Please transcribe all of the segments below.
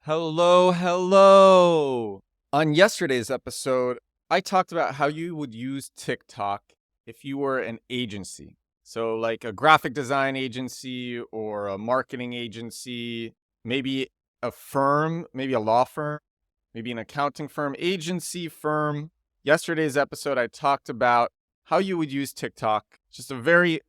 Hello, hello. On yesterday's episode, I talked about how you would use TikTok if you were an agency. So, like a graphic design agency or a marketing agency, maybe a firm, maybe a law firm, maybe an accounting firm, agency firm. Yesterday's episode, I talked about how you would use TikTok, just a very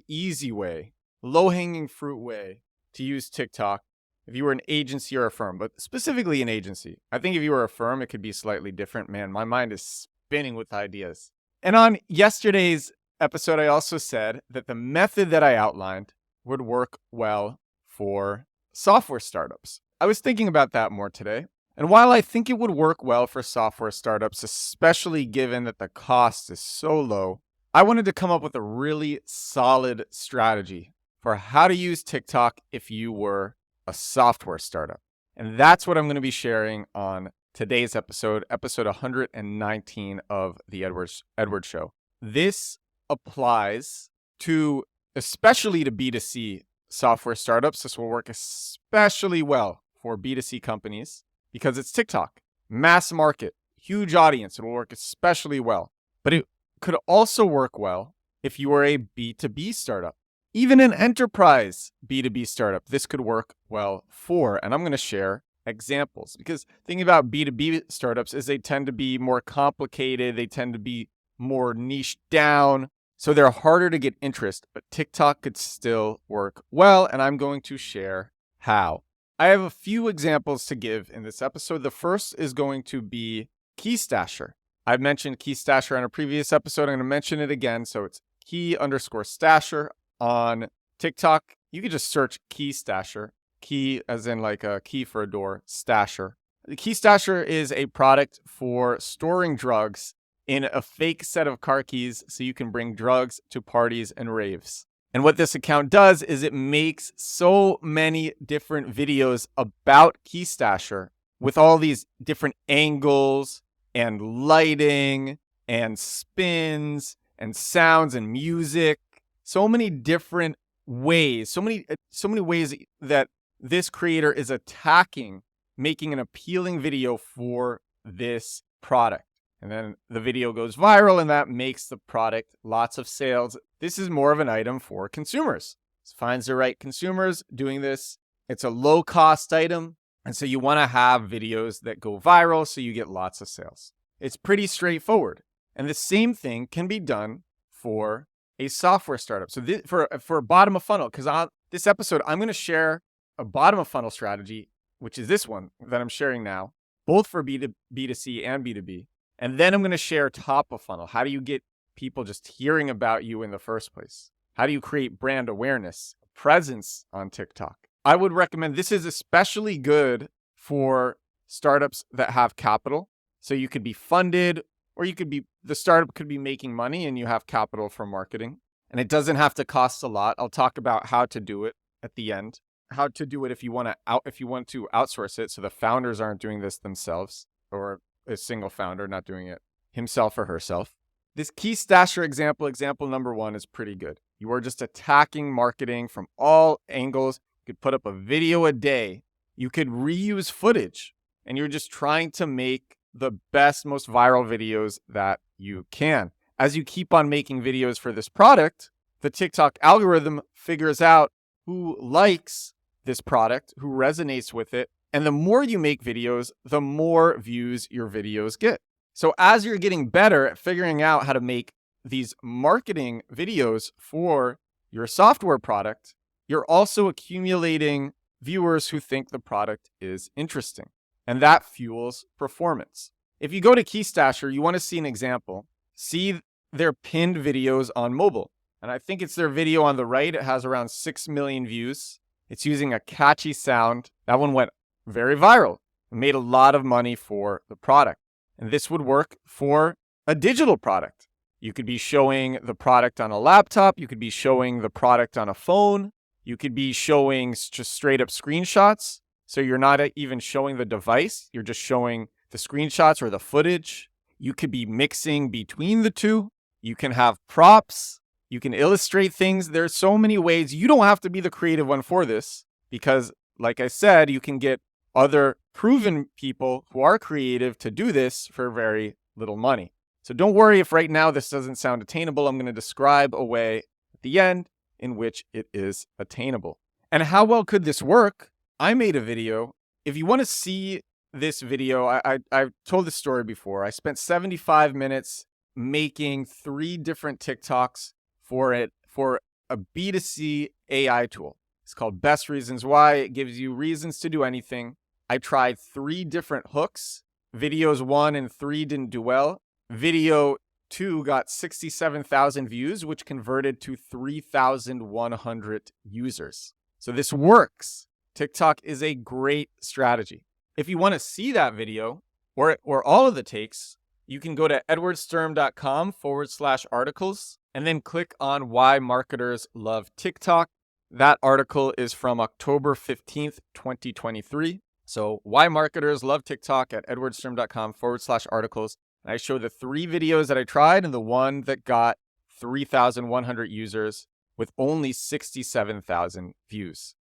easy way, low-hanging fruit way to use TikTok if you were an agency or a firm, but specifically an agency. I think if you were a firm, it could be slightly different. Man, my mind is spinning with ideas. And on yesterday's episode, I also said that the method that I outlined would work well for software startups. I was thinking about that more today. And while I think it would work well for software startups, especially given that the cost is so low, I wanted to come up with a really solid strategy for how to use TikTok if you were a software startup. And that's what I'm going to be sharing on today's episode 119 of the Edward Show. This applies to especially to B2C software startups. This will work especially well for B2C companies because it's TikTok, mass market, huge audience. It will work especially well. But it could also work well if you were a B2B startup. Even an enterprise B2B startup, this could work well for. And I'm going to share examples because thinking about B2B startups is they tend to be more complicated. They tend to be more niched down. So they're harder to get interest, but TikTok could still work well. And I'm going to share how. I have a few examples to give in this episode. The first is going to be Keystasher. I've mentioned Keystasher on a previous episode. I'm going to mention it again. So it's key_stasher. On TikTok, you can just search Keystasher, key as in like a key for a door, stasher. The Keystasher is a product for storing drugs in a fake set of car keys so you can bring drugs to parties and raves. And what this account does is it makes so many different videos about Keystasher with all these different angles and lighting and spins and sounds and music. So many different ways, so many ways that this creator is attacking, making an appealing video for this product. And then the video goes viral and that makes the product lots of sales. This is more of an item for consumers. It finds the right consumers doing this. It's a low cost item. And so you want to have videos that go viral so you get lots of sales. It's pretty straightforward. And the same thing can be done for a software startup. So for bottom of funnel, because on this episode, I'm going to share a bottom of funnel strategy, which is this one that I'm sharing now, both for B2C and B2B. And then I'm going to share top of funnel. How do you get people just hearing about you in the first place? How do you create brand awareness, presence on TikTok? I would recommend this is especially good for startups that have capital. So you could be funded or the startup could be making money and you have capital for marketing. And it doesn't have to cost a lot. I'll talk about how to do it at the end. How to do it if you want to outsource it so the founders aren't doing this themselves or a single founder not doing it himself or herself. This Keystasher example number 1 is pretty good. You are just attacking marketing from all angles. You could put up a video a day. You could reuse footage and you're just trying to make the best, most viral videos that you can. As you keep on making videos for this product, the TikTok algorithm figures out who likes this product, who resonates with it. And the more you make videos, the more views your videos get. So as you're getting better at figuring out how to make these marketing videos for your software product, you're also accumulating viewers who think the product is interesting. And that fuels performance. If you go to Keystasher, you want to see an example. See their pinned videos on mobile. And I think it's their video on the right. It has around 6 million views. It's using a catchy sound. That one went very viral. It made a lot of money for the product. And this would work for a digital product. You could be showing the product on a laptop. You could be showing the product on a phone. You could be showing just straight up screenshots. So you're not even showing the device. You're just showing the screenshots or the footage. You could be mixing between the two. You can have props. You can illustrate things. There's so many ways. You don't have to be the creative one for this because, like I said, you can get other proven people who are creative to do this for very little money. So don't worry if right now this doesn't sound attainable. I'm going to describe a way at the end in which it is attainable. And how well could this work? I made a video. If you want to see this video, I've told this story before. I spent 75 minutes making 3 different TikToks for a B2C AI tool. It's called Best Reasons Why. It gives you reasons to do anything. I tried 3 different hooks. Videos 1 and 3 didn't do well. Video 2 got 67,000 views, which converted to 3,100 users. So this works. TikTok is a great strategy. If you want to see that video or all of the takes, you can go to edwardsturm.com/articles and then click on Why Marketers Love TikTok. That article is from October 15th, 2023. So Why Marketers Love TikTok at edwardsturm.com/articles. And I show the 3 videos that I tried and the one that got 3,100 users with only 67,000 views.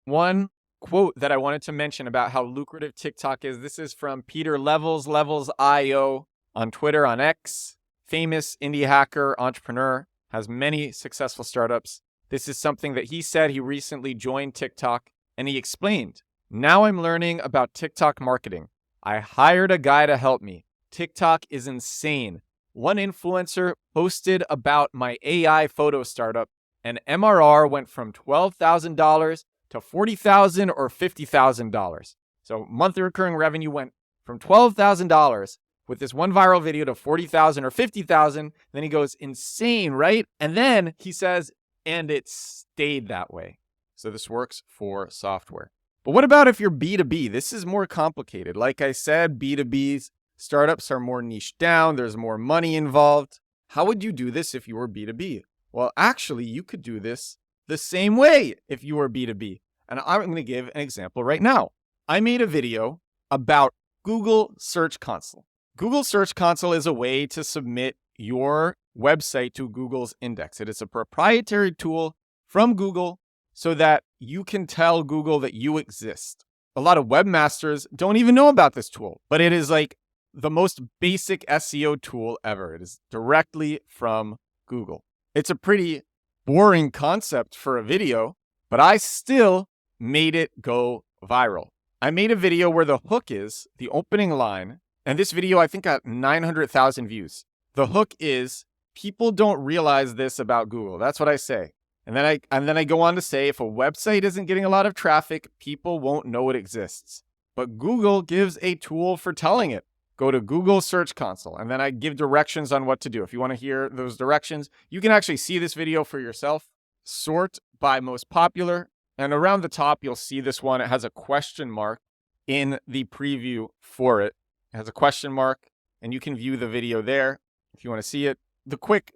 One quote that I wanted to mention about how lucrative TikTok is. This is from Peter Levels, Levels.io on Twitter, on X. Famous indie hacker, entrepreneur, has many successful startups. This is something that he said. He recently joined TikTok and he explained, "Now I'm learning about TikTok marketing. I hired a guy to help me. TikTok is insane. One influencer posted about my AI photo startup and MRR went from $12,000 to $40,000 or $50,000. So monthly recurring revenue went from $12,000 with this one viral video to $40,000 or $50,000. Then he goes, insane, right? And then he says, and it stayed that way. So this works for software. But what about if you're B2B? This is more complicated. Like I said, B2B's startups are more niched down. There's more money involved. How would you do this if you were B2B? Well, actually, you could do this the same way if you were B2B. And I'm going to give an example right now. I made a video about Google Search Console. Google Search Console is a way to submit your website to Google's index. It is a proprietary tool from Google so that you can tell Google that you exist. A lot of webmasters don't even know about this tool, but it is like the most basic SEO tool ever. It is directly from Google. It's a pretty boring concept for a video, but I still made it go viral. I made a video where the hook is the opening line, and this video I think got 900,000 views. The hook is, people don't realize this about Google. That's what I say. And then I go on to say, if a website isn't getting a lot of traffic, people won't know it exists. But Google gives a tool for telling it. Go to Google Search Console, and then I give directions on what to do. If you want to hear those directions, you can actually see this video for yourself. Sort by most popular, and around the top, you'll see this one. It has a question mark in the preview for it. It has a question mark, and you can view the video there if you want to see it. The quick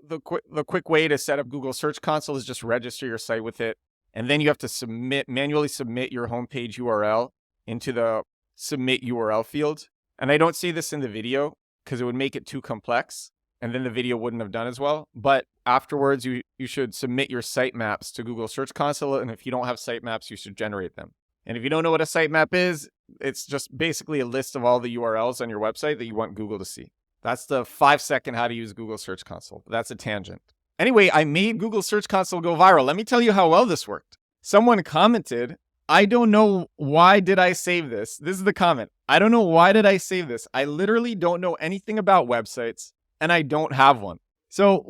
way to set up Google Search Console is just register your site with it, and then you have to manually submit your homepage URL into the submit URL field. And I don't say this in the video because it would make it too complex, and then the video wouldn't have done as well. But afterwards, you should submit your sitemaps to Google Search Console, and if you don't have sitemaps, you should generate them. And if you don't know what a sitemap is, it's just basically a list of all the URLs on your website that you want Google to see. That's the 5-second how to use Google Search Console. That's a tangent. Anyway, I made Google Search Console go viral. Let me tell you how well this worked. Someone commented, I don't know why did I save this. This is the comment. I don't know why did I save this. I literally don't know anything about websites and I don't have one. So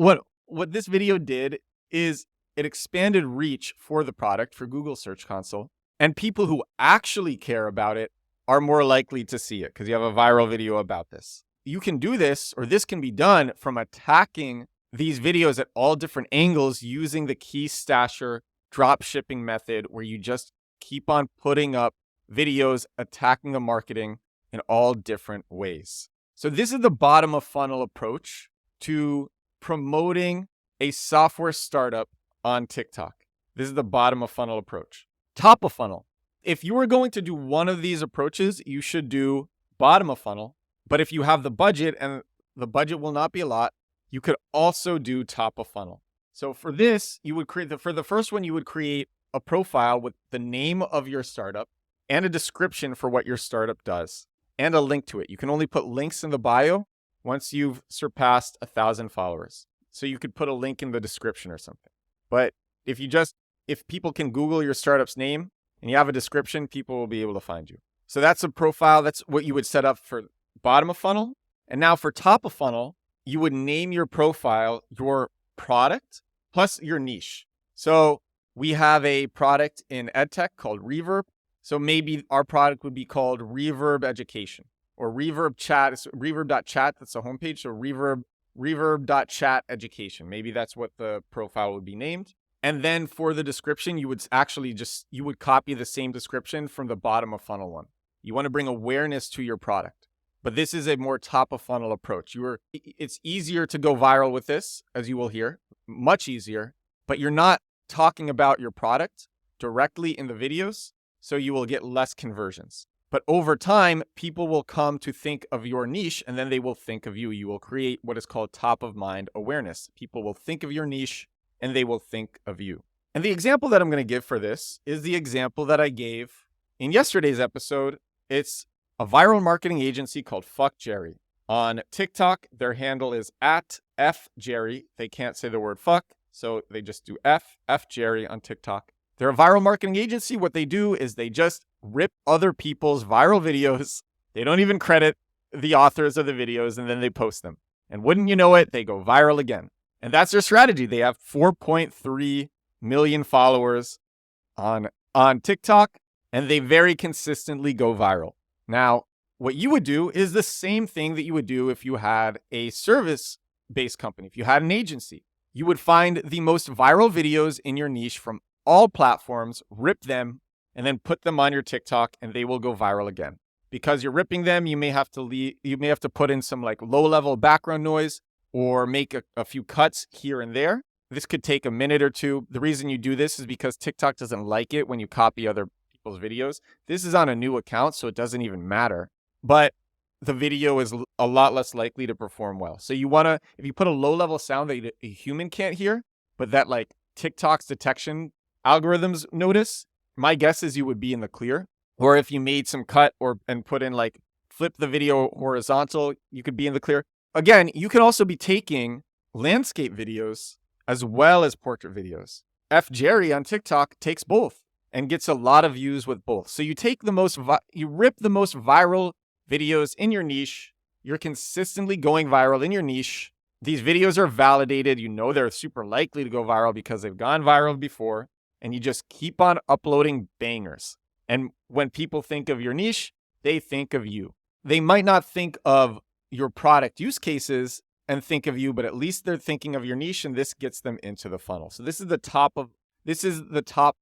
what this video did is it expanded reach for the product for Google Search Console, and people who actually care about it are more likely to see it because you have a viral video about this. You can do this, or this can be done from attacking these videos at all different angles using the Keystasher drop shipping method, where you just keep on putting up videos attacking the marketing in all different ways. So this is the bottom of funnel approach to promoting a software startup on TikTok. This is the bottom of funnel approach. Top of funnel. If you are going to do one of these approaches, you should do bottom of funnel. But if you have the budget, and the budget will not be a lot, you could also do top of funnel. So for this, you would create, for the first one, you would create a profile with the name of your startup. and a description for what your startup does, and a link to it. You can only put links in the bio once you've surpassed 1,000 followers. So you could put a link in the description or something. But if people can Google your startup's name and you have a description, people will be able to find you. So that's a profile. That's what you would set up for bottom of funnel. And now for top of funnel, you would name your profile your product plus your niche. So we have a product in EdTech called Reverb. So maybe our product would be called Reverb Education or Reverb Chat. It's reverb.chat. That's the homepage. So reverb.chat education. Maybe that's what the profile would be named. And then for the description, you would actually you would copy the same description from the bottom of funnel one. You want to bring awareness to your product. But this is a more top of funnel approach. It's easier to go viral with this, as you will hear, much easier, but you're not talking about your product directly in the videos, so you will get less conversions. But over time, people will come to think of your niche, and then they will think of you. You will create what is called top of mind awareness. People will think of your niche, and they will think of you. And the example that I'm going to give for this is the example that I gave in yesterday's episode. It's a viral marketing agency called Fuck Jerry. On TikTok, their handle is @FJerry. They can't say the word fuck, so they just do F Jerry on TikTok. They're a viral marketing agency. What they do is they just rip other people's viral videos. They don't even credit the authors of the videos, and then they post them. And wouldn't you know it, they go viral again. And that's their strategy. They have 4.3 million followers on TikTok, and they very consistently go viral. Now, what you would do is the same thing that you would do if you had a service-based company, if you had an agency. You would find the most viral videos in your niche from all platforms, rip them, and then put them on your TikTok, and they will go viral again. Because you're ripping them, you may have to put in some like low-level background noise or make a few cuts here and there. This could take a minute or two. The reason you do this is because TikTok doesn't like it when you copy other people's videos. This is on a new account, so it doesn't even matter. But the video is a lot less likely to perform well. So you want to, if you put a low-level sound that a human can't hear, but that like TikTok's detection algorithms notice, my guess is you would be in the clear. Or if you made some cut and put in like flip the video horizontal, you could be in the clear. Again, you can also be taking landscape videos as well as portrait videos. F Jerry on TikTok takes both and gets a lot of views with both. So you take you rip the most viral videos in your niche. You're consistently going viral in your niche. These videos are validated. You know they're super likely to go viral because they've gone viral before. And you just keep on uploading bangers. And when people think of your niche, they think of you. They might not think of your product use cases and think of you, but at least they're thinking of your niche, and this gets them into the funnel. So this is the top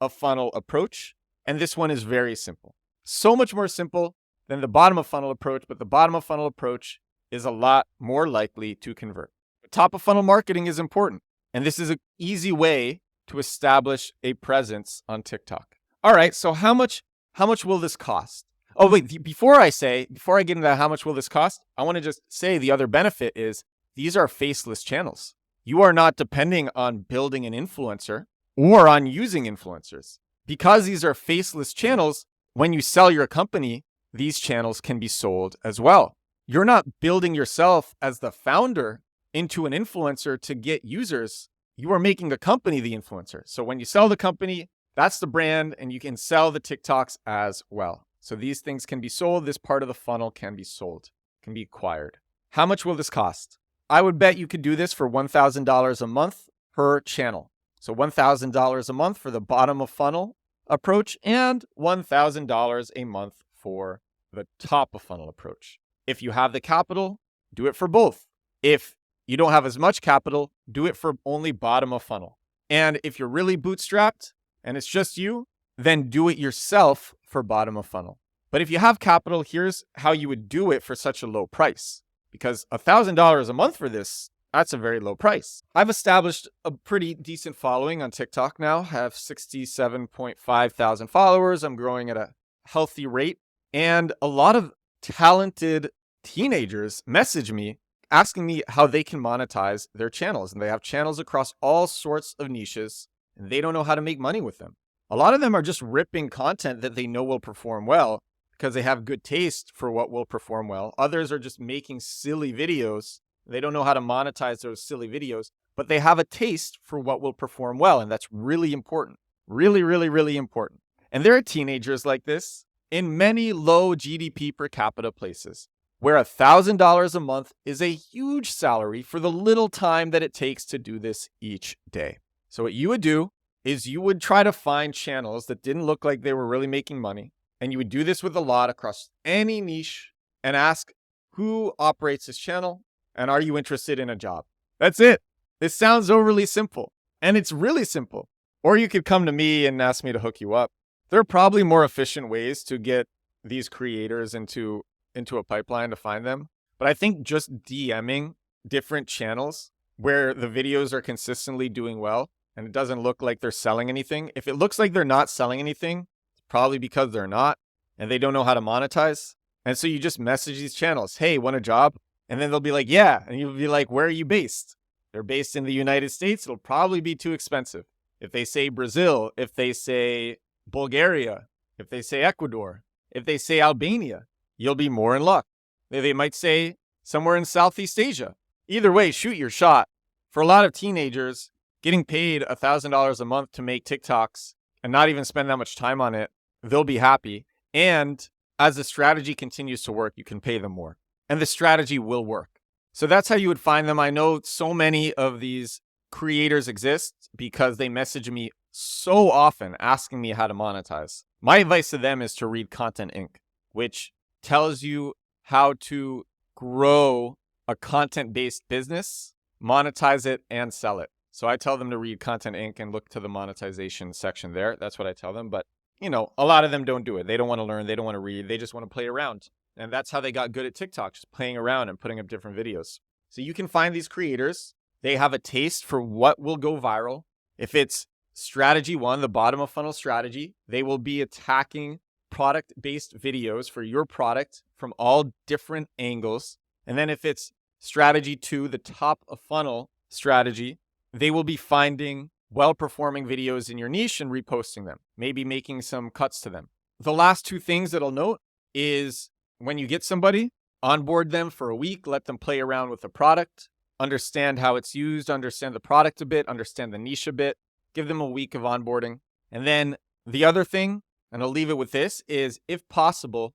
of funnel approach, and this one is very simple. So much more simple than the bottom of funnel approach, but the bottom of funnel approach is a lot more likely to convert. Top of funnel marketing is important, and this is an easy way to establish a presence on TikTok. All right, so how much will this cost? Oh, wait, before I get into how much will this cost, I want to just say the other benefit is these are faceless channels. You are not depending on building an influencer or on using influencers. Because these are faceless channels, when you sell your company, these channels can be sold as well. You're not building yourself as the founder into an influencer to get users. You are making the company the influencer. So when you sell the company, that's the brand, and you can sell the TikToks as well. So these things can be sold. This part of the funnel can be sold, can be acquired. How much will this cost? I would bet you could do this for $1,000 a month per channel. So $1,000 a month for the bottom of funnel approach and $1,000 a month for the top of funnel approach. If you have the capital, do it for both. If you don't have as much capital, do it for only bottom of funnel. And if you're really bootstrapped and it's just you, then do it yourself for bottom of funnel. But if you have capital, here's how you would do it for such a low price. Because $1,000 a month for this, that's a very low price. I've established a pretty decent following on TikTok now. I have 67.5 thousand followers. I'm growing at a healthy rate. And a lot of talented teenagers message me asking me how they can monetize their channels. And they have channels across all sorts of niches, and they don't know how to make money with them. A lot of them are just ripping content that they know will perform well because they have good taste for what will perform well. Others are just making silly videos. They don't know how to monetize those silly videos, but they have a taste for what will perform well. And that's really important. Really, really, really important. And there are teenagers like this in many low GDP per capita places where $1,000 a month is a huge salary for the little time that it takes to do this each day. So what you would do is you would try to find channels that didn't look like they were really making money. And you would do this with a lot across any niche and ask who operates this channel and are you interested in a job? That's it. This sounds overly simple, and it's really simple. Or you could come to me and ask me to hook you up. There are probably more efficient ways to get these creators into a pipeline to find them. But I think just DMing different channels where the videos are consistently doing well and it doesn't look like they're selling anything. If it looks like they're not selling anything, it's probably because they're not and they don't know how to monetize. And so you just message these channels, hey, want a job? And then they'll be like, yeah. And you'll be like, where are you based? They're based in the United States. It'll probably be too expensive. If they say Brazil, if they say Bulgaria, if they say Ecuador, if they say Albania, you'll be more in luck. They might say somewhere in Southeast Asia. Either way, shoot your shot. For a lot of teenagers, getting paid $1,000 a month to make TikToks and not even spend that much time on it, they'll be happy. And as the strategy continues to work, you can pay them more. And the strategy will work. So that's how you would find them. I know so many of these creators exist because they message me so often asking me how to monetize. My advice to them is to read Content Inc., which tells you how to grow a content-based business, monetize it, and sell it. So I tell them to read Content Inc. and look to the monetization section there. That's what I tell them. But, a lot of them don't do it. They don't want to learn. They don't want to read. They just want to play around. And that's how they got good at TikTok, just playing around and putting up different videos. So you can find these creators. They have a taste for what will go viral. If it's strategy one, the bottom of funnel strategy, they will be attacking product-based videos for your product from all different angles. And then if it's strategy two, the top of funnel strategy, they will be finding well-performing videos in your niche and reposting them, maybe making some cuts to them. The last two things that I'll note is when you get somebody, onboard them for a week, let them play around with the product, understand how it's used, understand the product a bit, understand the niche a bit, give them a week of onboarding. And then the other thing, and I'll leave it with this, is if possible,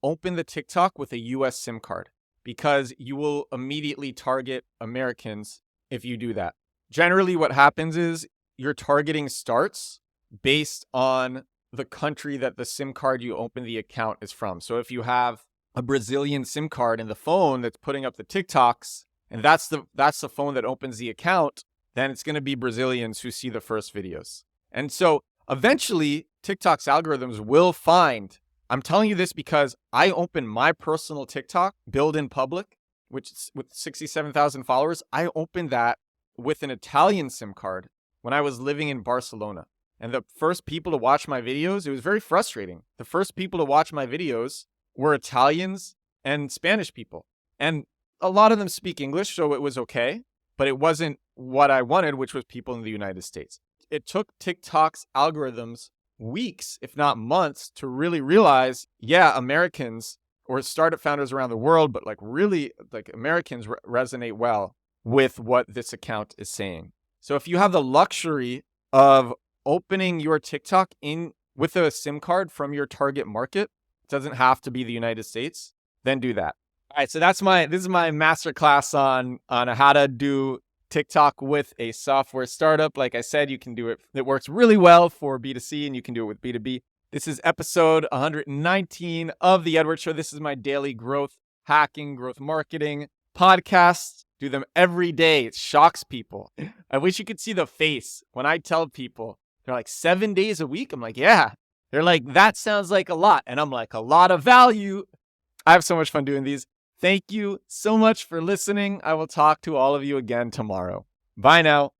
open the TikTok with a US SIM card because you will immediately target Americans if you do that. Generally, what happens is your targeting starts based on the country that the SIM card you open the account is from. So if you have a Brazilian SIM card in the phone that's putting up the TikToks, and that's the phone that opens the account, then it's going to be Brazilians who see the first videos. And so eventually TikTok's algorithms will find, I'm telling you this because I opened my personal TikTok, Build in Public, which is with 67,000 followers. I opened that with an Italian SIM card when I was living in Barcelona. And the first people to watch my videos, it was very frustrating. The first people to watch my videos were Italians and Spanish people. And a lot of them speak English, so it was okay. But it wasn't what I wanted, which was people in the United States. It took TikTok's algorithms weeks, if not months, to really realize, yeah, Americans or startup founders around the world, but really Americans resonate well with what this account is saying. So if you have the luxury of opening your TikTok in with a SIM card from your target market, it doesn't have to be the United States, then do that. All right, so this is my masterclass on how to do TikTok with a software startup. Like I said, you can do it. It works really well for B2C and you can do it with B2B. This is episode 119 of The Edward Show. This is my daily growth hacking, growth marketing podcast. Do them every day. It shocks people. I wish you could see the face when I tell people. They're like, 7 days a week? I'm like, yeah. They're like, that sounds like a lot. And I'm like, a lot of value. I have so much fun doing these. Thank you so much for listening. I will talk to all of you again tomorrow. Bye now.